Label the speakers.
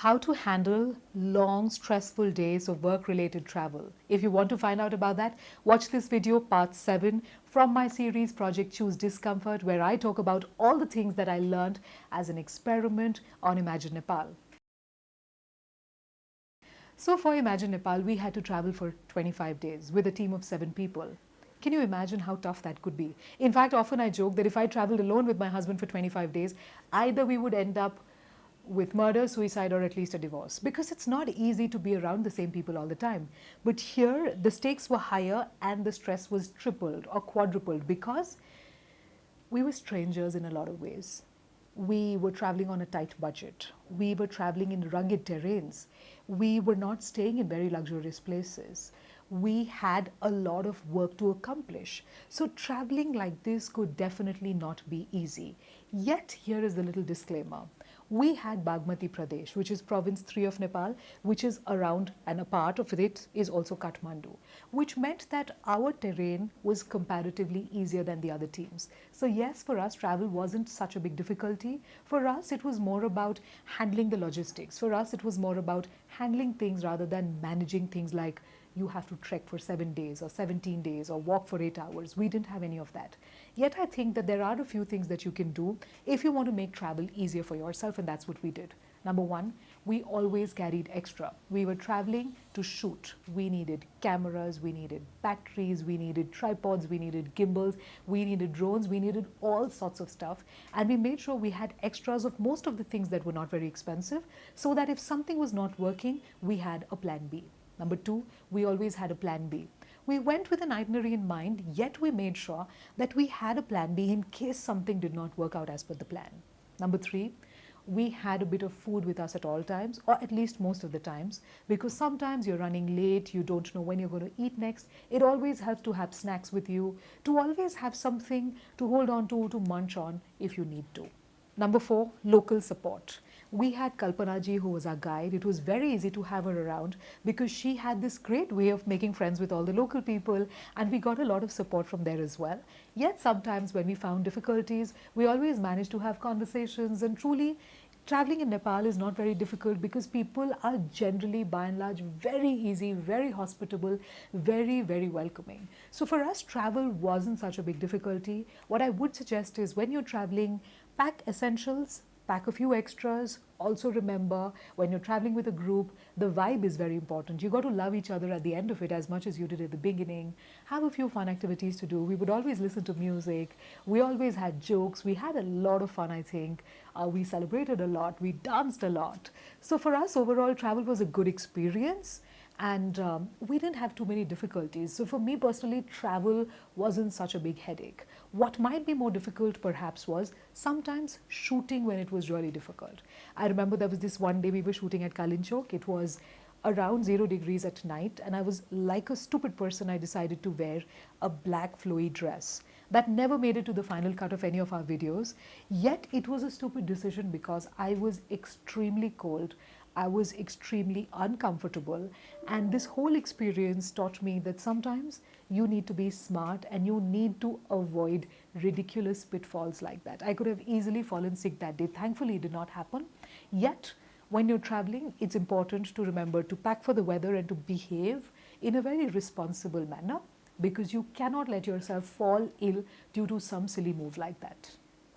Speaker 1: How to handle long, stressful days of work-related travel. If you want to find out about that, watch this video, part 7, from my series Project Choose Discomfort, where I talk about all the things that I learned as an experiment on Imagine Nepal. So for Imagine Nepal, we had to travel for 25 days with a team of 7 people. Can you imagine how tough that could be? In fact, often I joke that if I traveled alone with my husband for 25 days, either we would end up with murder, suicide, or at least a divorce, because it's not easy to be around the same people all the time. But here, the stakes were higher and the stress was tripled or quadrupled because we were strangers in a lot of ways. We were traveling on a tight budget. We were traveling in rugged terrains. We were not staying in very luxurious places. We had a lot of work to accomplish. So traveling like this could definitely not be easy. Yet, here is the little disclaimer. We had Bagmati Pradesh, which is province 3 of Nepal, which is around, and a part of it is also Kathmandu, which meant that our terrain was comparatively easier than the other teams. So yes, for us, travel wasn't such a big difficulty. For us, it was more about handling the logistics. For us, it was more about handling things rather than managing things like you have to trek for 7 days or 17 days or walk for 8 hours. We didn't have any of that. Yet I think that there are a few things that you can do if you want to make travel easier for yourself, and that's what we did. Number one, we always carried extra. We were traveling to shoot. We needed cameras, we needed batteries, we needed tripods, we needed gimbals, we needed drones, we needed all sorts of stuff. And we made sure we had extras of most of the things that were not very expensive, so that if something was not working, we had a plan B. Number two, we always had a plan B. We went with an itinerary in mind, yet we made sure that we had a plan B in case something did not work out as per the plan. Number three, we had a bit of food with us at all times, or at least most of the times, because sometimes you're running late, you don't know when you're going to eat next. It always helps to have snacks with you, to always have something to hold on to munch on if you need to. Number four, local support. We had Kalpana ji, who was our guide. It was very easy to have her around because she had this great way of making friends with all the local people, and we got a lot of support from there as well. Yet sometimes when we found difficulties, we always managed to have conversations, and truly traveling in Nepal is not very difficult because people are generally, by and large, very easy, very hospitable, very, very welcoming. So for us, travel wasn't such a big difficulty. What I would suggest is when you're traveling, pack essentials, pack a few extras. Also remember, when you're traveling with a group, the vibe is very important. You got to love each other at the end of it as much as you did at the beginning. Have a few fun activities to do. We would always listen to music. We always had jokes. We had a lot of fun, I think. We celebrated a lot. We danced a lot. So for us, overall, travel was a good experience. And we didn't have too many difficulties. So for me personally, travel wasn't such a big headache. What might be more difficult perhaps was sometimes shooting when it was really difficult. I remember there was this one day we were shooting at Kalinchok. It was around 0 degrees at night, and I was like a stupid person. I decided to wear a black flowy dress. That never made it to the final cut of any of our videos. Yet it was a stupid decision because I was extremely cold. I was extremely uncomfortable, and this whole experience taught me that sometimes you need to be smart and you need to avoid ridiculous pitfalls like that. I could have easily fallen sick that day. Thankfully, it did not happen. Yet, when you're traveling, it's important to remember to pack for the weather and to behave in a very responsible manner, because you cannot let yourself fall ill due to some silly move like that.